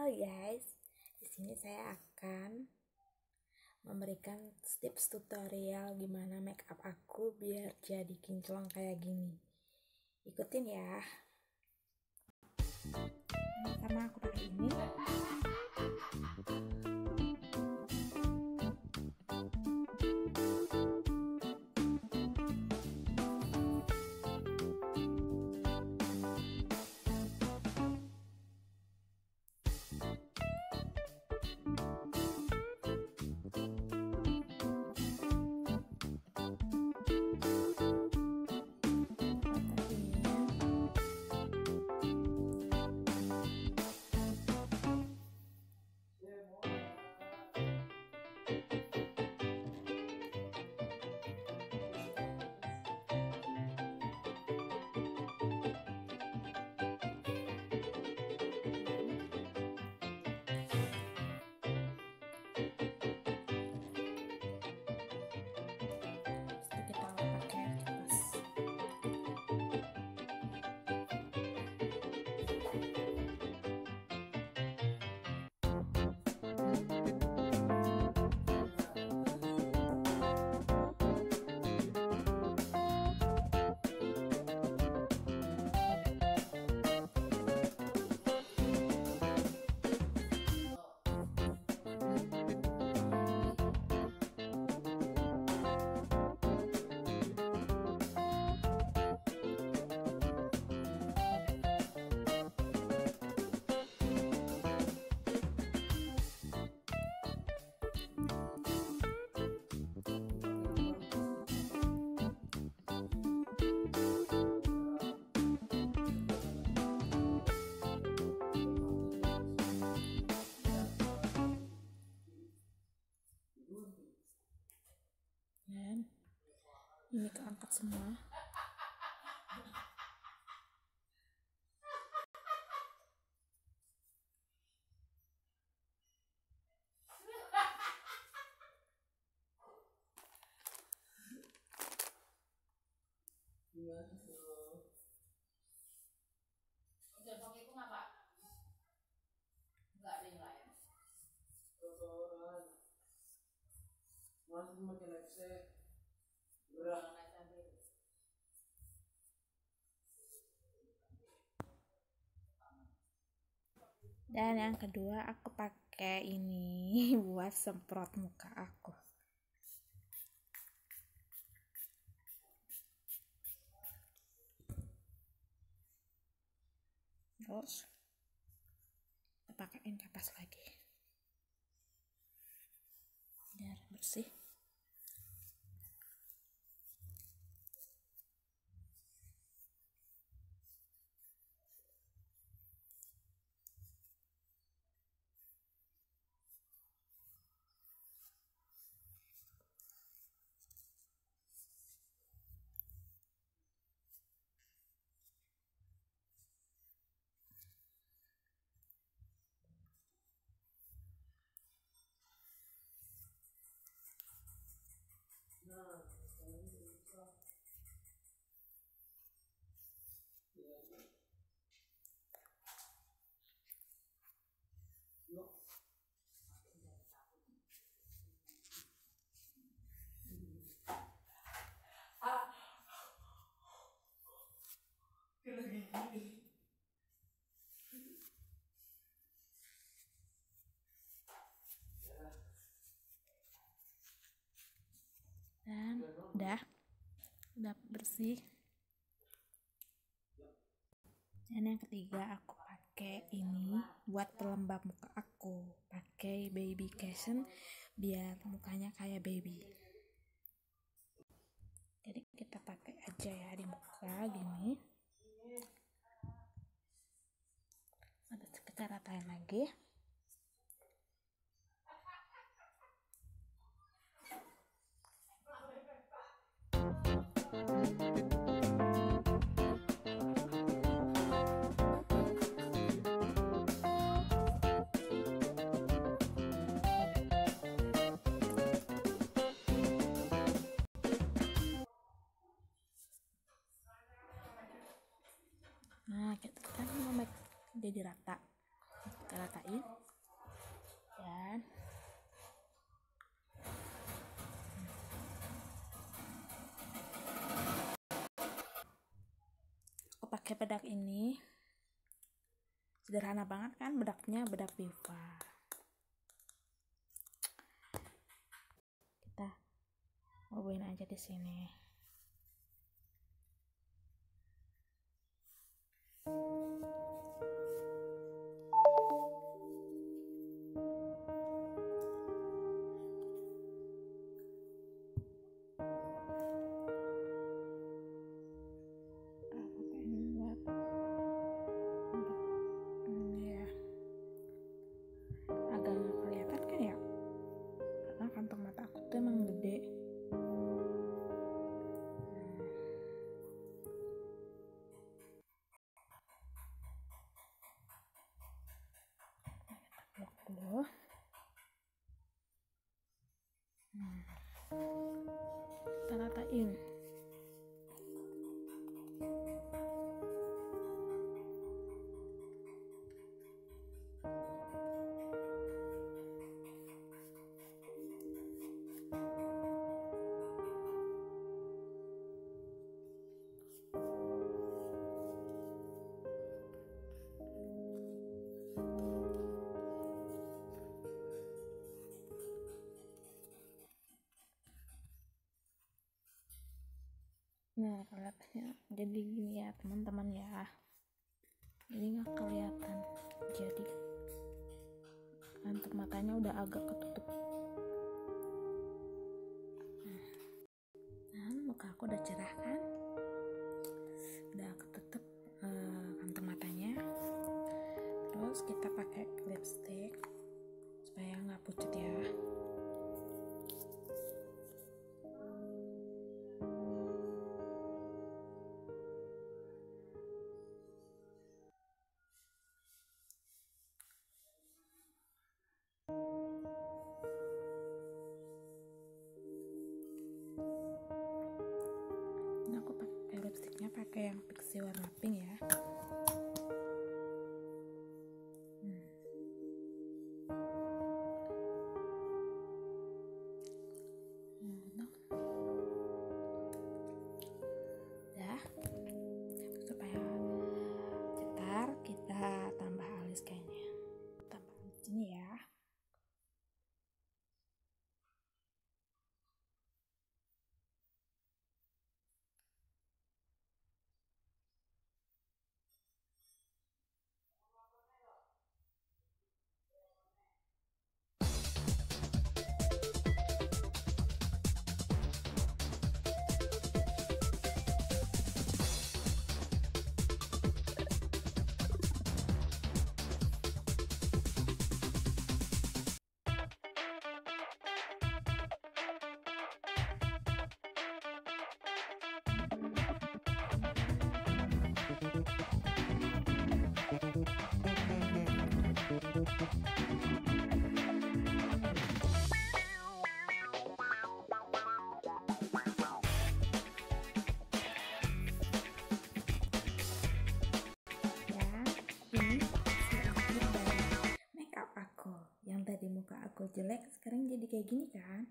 Halo guys, di sini saya akan memberikan tips tutorial gimana makeup aku biar jadi kinclong kayak gini. Ikutin ya. Pertama aku pakai ini. Dan ini keangkat semua. Udah pakai itu ngapa? Enggak ada yang lain. Masih makin lexek. Dan yang kedua aku pakai ini buat semprot muka aku. Terus kita pakaiin kapas lagi biar bersih. Dan udah bersih. Dan yang ketiga aku pakai ini buat pelembab muka aku, pakai baby cushion biar mukanya kayak baby. Jadi kita pakai aja ya di muka gini. Ada kita ratain lagi. Nah, kita kan mau make jadi rata. Kita kita ratain dan aku pakai bedak ini. Sederhana banget kan, bedaknya bedak Viva. Kita ngobain aja di sini. Kantong mata aku tuh emang gede. Kita blok dulu. Kita ratain. Nah, kelihatannya jadi gini ya teman-teman ya. Ini nggak kelihatan, jadi kantung matanya udah agak ketutup. Nah, muka aku udah cerah kan, udah ketutup kantung matanya. Terus kita pakai lipstick supaya nggak pucat ya. Ini aku pakai lipstiknya pakai yang Pixi warna pink ya. Supaya cetar, kita tambah alis kayaknya. Tambah alis ini ya. Yang tadi muka aku jelek sekarang jadi kayak gini kan.